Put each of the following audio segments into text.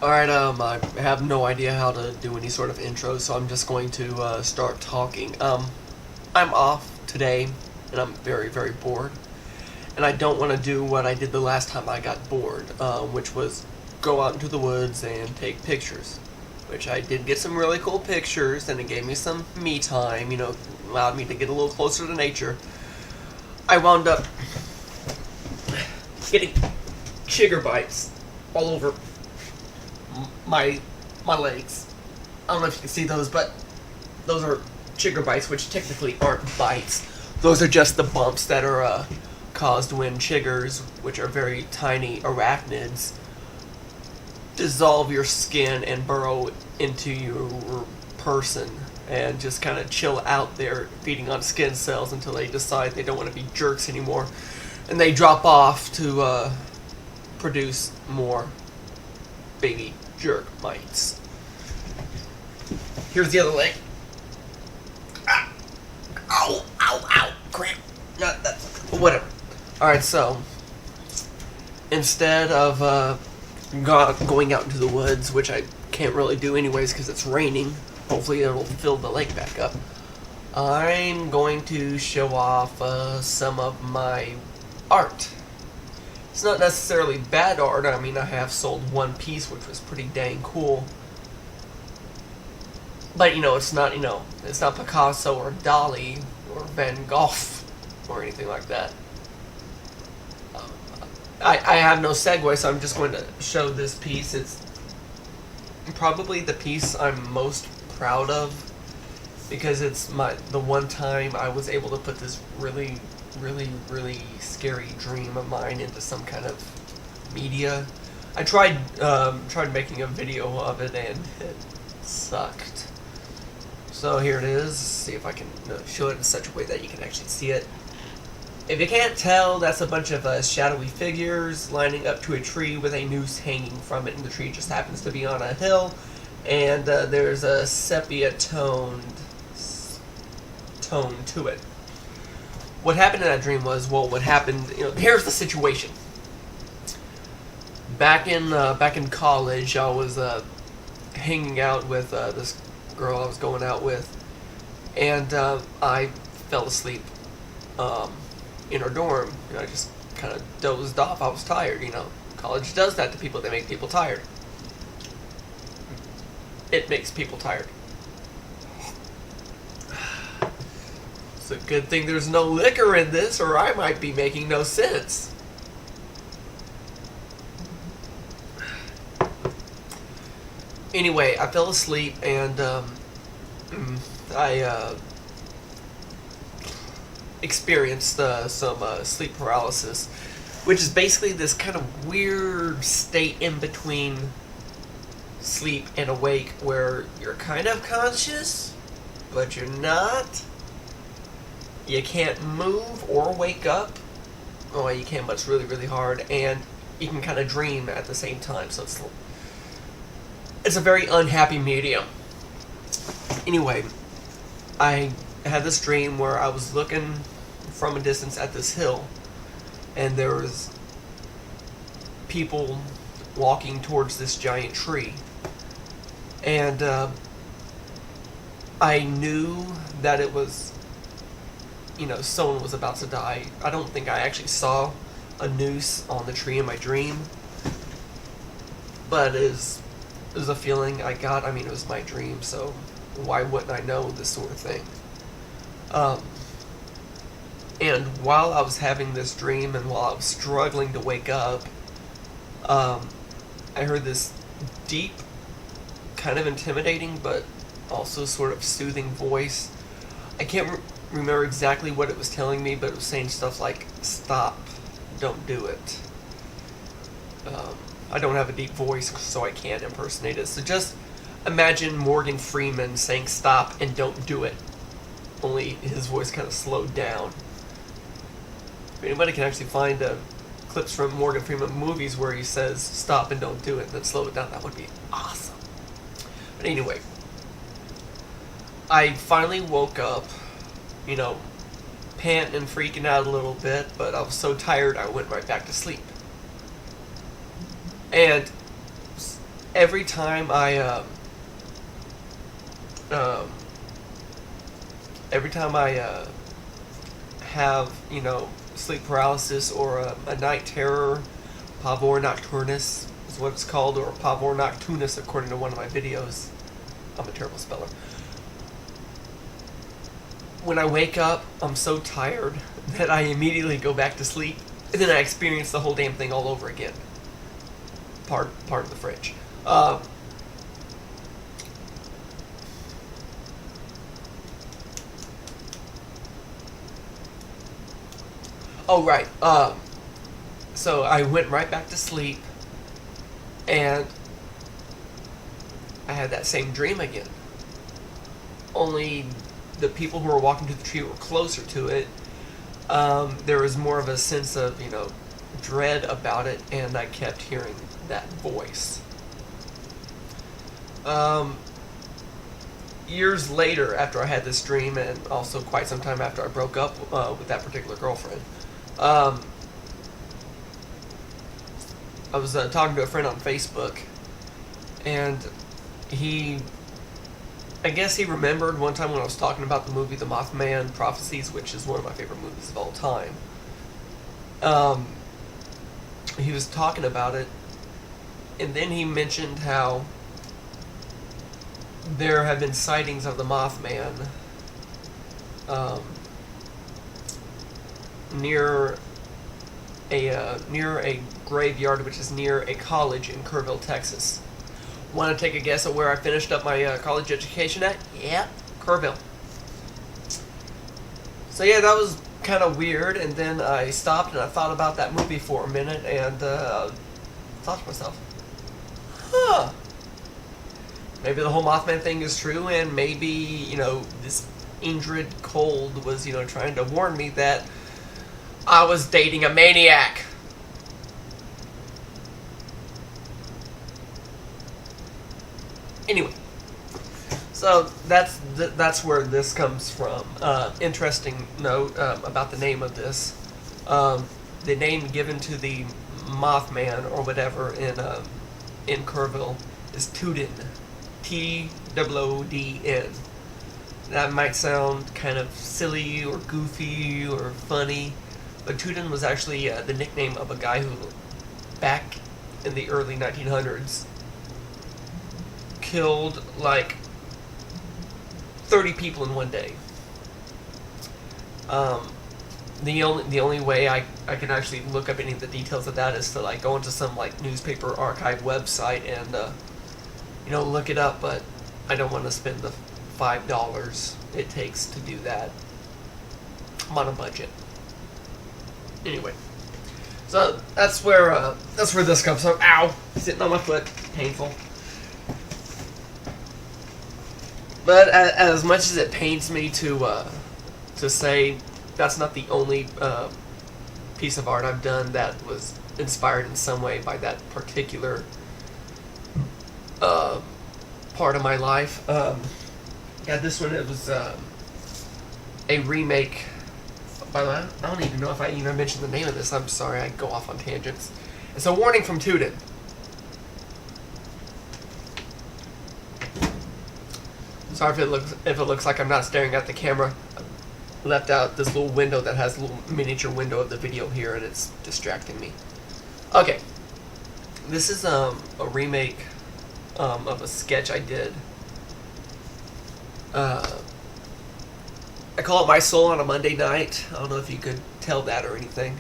Alright, I have no idea how to do any sort of intro, so I'm just going to start talking. I'm off today, and I'm very, very bored. And I don't want to do what I did the last time I got bored, which was go out into the woods and take pictures. Which I did get some really cool pictures, and it gave me some me time, allowed me to get a little closer to nature. I wound up getting chigger bites all over my legs. I don't know if you can see those, but those are chigger bites, which technically aren't bites. Those are just the bumps that are caused when chiggers, which are very tiny arachnids, dissolve your skin and burrow into your person and just kind of chill out there, feeding on skin cells until they decide they don't want to be jerks anymore, and they drop off to produce more baby jerk mites. Here's the other leg. Ah. Ow, ow, ow, cramp. Whatever. Alright, so instead of going out into the woods, which I can't really do anyways because it's raining, hopefully it'll fill the lake back up, I'm going to show off some of my art. It's not necessarily bad art. I mean, I have sold one piece, which was pretty dang cool. But, it's not, it's not Picasso or Dali or Van Gogh or anything like that. I have no segue, so I'm just going to show this piece. It's probably the piece I'm most proud of because it's the one time I was able to put this really scary dream of mine into some kind of media. I tried making a video of it and it sucked. So here it is. See if I can show it in such a way that you can actually see it. If you can't tell, that's a bunch of shadowy figures lining up to a tree with a noose hanging from it, and the tree just happens to be on a hill, and there's a sepia tone to it. What happened in that dream was, what happened, here's the situation. Back in college, I was hanging out with this girl I was going out with, and I fell asleep in her dorm. I just kind of dozed off. I was tired, College does that to people. They make people tired. It makes people tired. It's a good thing there's no liquor in this, or I might be making no sense. Anyway, I fell asleep and I experienced some sleep paralysis, which is basically this kind of weird state in between sleep and awake where you're kind of conscious, but you're not. You can't move or wake up. Oh, you can, but it's really hard, and you can kind of dream at the same time, so it's a very unhappy medium. Anyway, I had this dream where I was looking from a distance at this hill, and there was people walking towards this giant tree, and I knew that it was, someone was about to die. I don't think I actually saw a noose on the tree in my dream, but it was a feeling I got. I mean, it was my dream, so why wouldn't I know this sort of thing? And while I was having this dream and while I was struggling to wake up, I heard this deep, kind of intimidating, but also sort of soothing voice. I can't remember exactly what it was telling me, but it was saying stuff like, "Stop, don't do it." I don't have a deep voice, so I can't impersonate it. So just imagine Morgan Freeman saying "stop" and "don't do it." Only his voice kind of slowed down. If anybody can actually find clips from Morgan Freeman movies where he says "stop and don't do it" and then slow it down, that would be awesome. But anyway, I finally woke up, panting and freaking out a little bit, but I was so tired I went right back to sleep. And every time um, I have, you know, sleep paralysis or a night terror, pavor nocturnus is what it's called, or pavor nocturnus according to one of my videos. I'm a terrible speller. When I wake up, I'm so tired that I immediately go back to sleep, and then I experience the whole damn thing all over again. Part of the French. Oh, right. So I went right back to sleep, and I had that same dream again. Only the people who were walking to the tree were closer to it. There was more of a sense of, you know, dread about it, and I kept hearing that voice. Years later, after I had this dream, and also quite some time after I broke up with that particular girlfriend, I was talking to a friend on Facebook, and I guess he remembered one time when I was talking about the movie The Mothman Prophecies, which is one of my favorite movies of all time. He was talking about it, and then he mentioned how there have been sightings of the Mothman near a graveyard, which is near a college in Kerrville, Texas. Want to take a guess at where I finished up my college education at? Yeah, Kerrville. So yeah, that was kind of weird, and then I stopped and I thought about that movie for a minute, and thought to myself, huh, maybe the whole Mothman thing is true, and maybe, you know, this Ingrid Cold was, you know, trying to warn me that I was dating a maniac. Anyway, so that's where this comes from. Interesting note about the name of this. The name given to the Mothman or whatever in Kerrville is Tootin. T-O-O-D-N. That might sound kind of silly or goofy or funny, but Tootin was actually the nickname of a guy who, back in the early 1900s, killed like 30 people in one day. The only way I can actually look up any of the details of that is to like go into some like newspaper archive website and you know, look it up, but I don't want to spend the $5 it takes to do that. I'm on a budget. Anyway, so that's where this comes from. Ow! Sitting on my foot, painful. But as much as it pains me to say that's not the only piece of art I've done that was inspired in some way by that particular part of my life. Yeah, this one, it was a remake. By the way, I don't even know if I even mentioned the name of this. I'm sorry, I go off on tangents. It's a warning from Tootin. Sorry if it looks like I'm not staring at the camera. I left out this little window that has a little miniature window of the video here, and it's distracting me. Okay, this is a remake of a sketch I did. I call it My Soul on a Monday Night. I don't know if you could tell that or anything,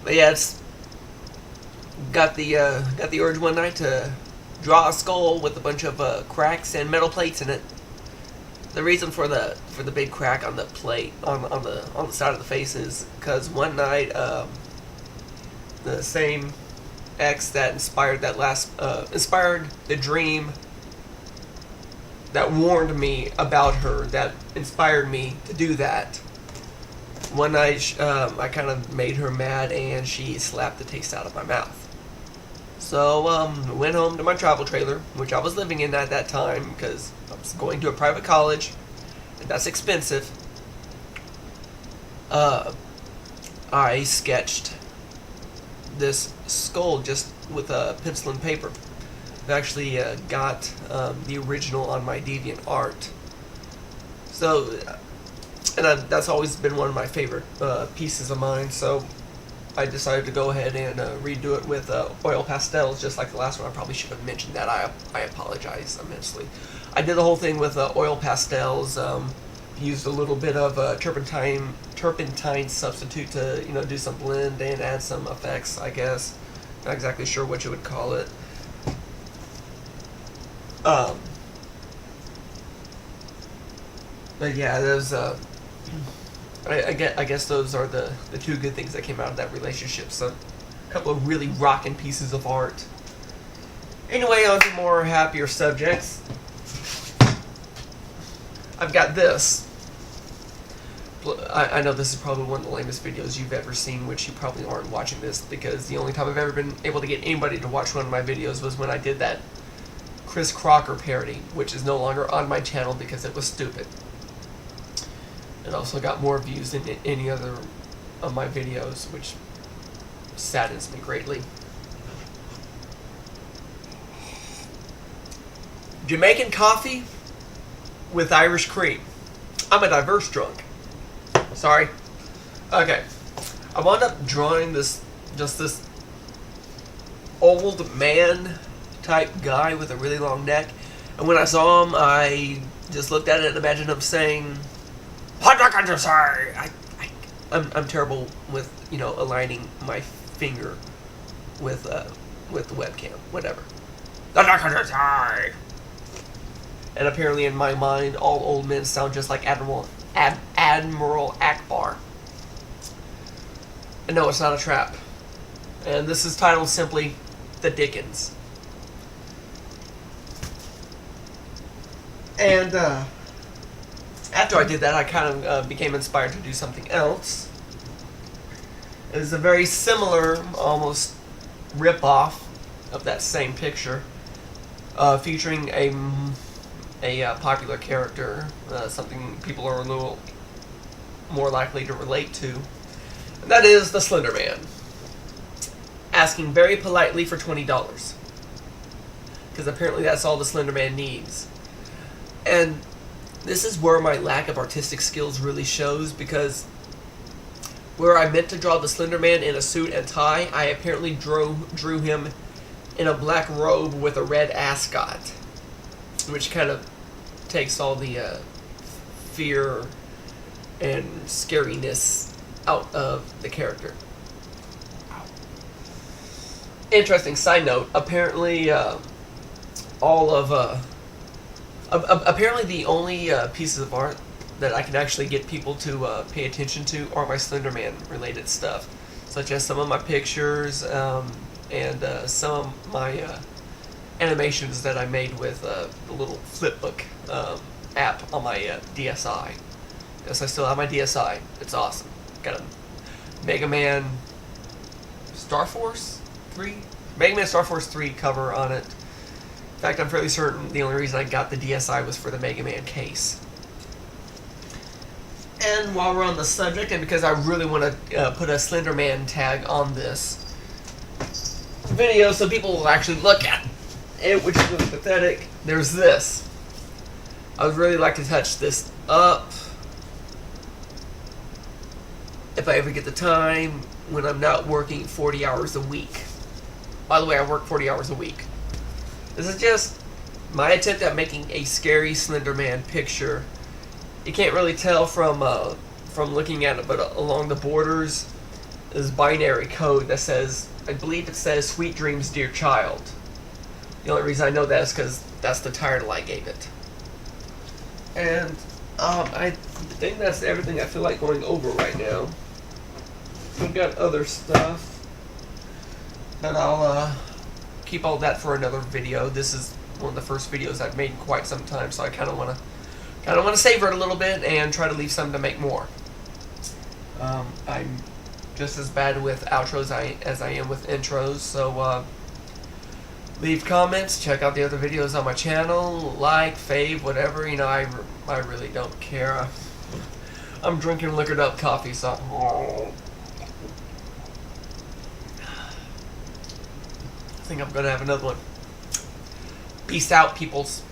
but yeah, it's got the urge one night to draw a skull with a bunch of cracks and metal plates in it. The reason for the big crack on the plate on the side of the face is because one night the same ex that inspired the dream that warned me about her, that inspired me to do that. One night I kind of made her mad and she slapped the taste out of my mouth. So went home to my travel trailer, which I was living in at that time because I was going to a private college, and that's expensive. I sketched this skull just with a pencil and paper. I've actually got the original on my DeviantArt. So, and that's always been one of my favorite pieces of mine, so I decided to go ahead and redo it with oil pastels, just like the last one. I probably should have mentioned that. I apologize immensely. I did the whole thing with oil pastels, used a little bit of turpentine substitute to, you know, do some blend and add some effects, I guess. Not exactly sure what you would call it. But yeah, those I guess those are the two good things that came out of that relationship. So, a couple of really rocking pieces of art. Anyway, on to more happier subjects. I've got this. I know this is probably one of the lamest videos you've ever seen, which you probably aren't watching this, because the only time I've ever been able to get anybody to watch one of my videos was when I did that Chris Crocker parody, which is no longer on my channel because it was stupid. It also got more views than any other of my videos, which saddens me greatly. Jamaican coffee with Irish cream. I'm a diverse drunk. Sorry. Okay. I wound up drawing this old man type guy with a really long neck, and when I saw him, I just looked at it and imagined him saying, I'm terrible with, you know, aligning my finger with the webcam, whatever. And apparently in my mind, all old men sound just like Admiral Akbar. And no, it's not a trap. And this is titled simply The Dickens. And after I did that, I kind of became inspired to do something else. It is a very similar, almost rip-off of that same picture, featuring a popular character, something people are a little more likely to relate to, and that is the Slender Man, asking very politely for $20, because apparently that's all the Slender Man needs. And this is where my lack of artistic skills really shows, because where I meant to draw the Slender Man in a suit and tie, I apparently drew him in a black robe with a red ascot, which kind of takes all the fear and scariness out of the character. Interesting side note, apparently apparently the only pieces of art that I can actually get people to pay attention to are my Slender Man related stuff, such as some of my pictures and some of my animations that I made with the little flipbook app on my DSi. Yes, I still have my DSi. It's awesome. Got a Mega Man Star Force 3? Mega Man Star Force 3 cover on it. In fact, I'm fairly certain the only reason I got the DSi was for the Mega Man case. And while we're on the subject, and because I really want to put a Slender Man tag on this video so people will actually look at it, which is really pathetic, there's this. I would really like to touch this up if I ever get the time when I'm not working 40 hours a week. By the way, I work 40 hours a week. This is just my attempt at making a scary Slender Man picture. You can't really tell from looking at it, but along the borders is binary code that says, I believe it says, "Sweet dreams, dear child." The only reason I know that is because that's the title I gave it. And I think that's everything I feel like going over right now. We've got other stuff, but I'll keep all that for another video. This is one of the first videos I've made in quite some time, so I kind of want to savor it a little bit and try to leave some to make more. I'm just as bad with outros as I am with intros, so leave comments, check out the other videos on my channel, like, fave, whatever. You know, I really don't care. I'm drinking liquored up coffee, so I think I'm gonna have another one. Peace out, peoples.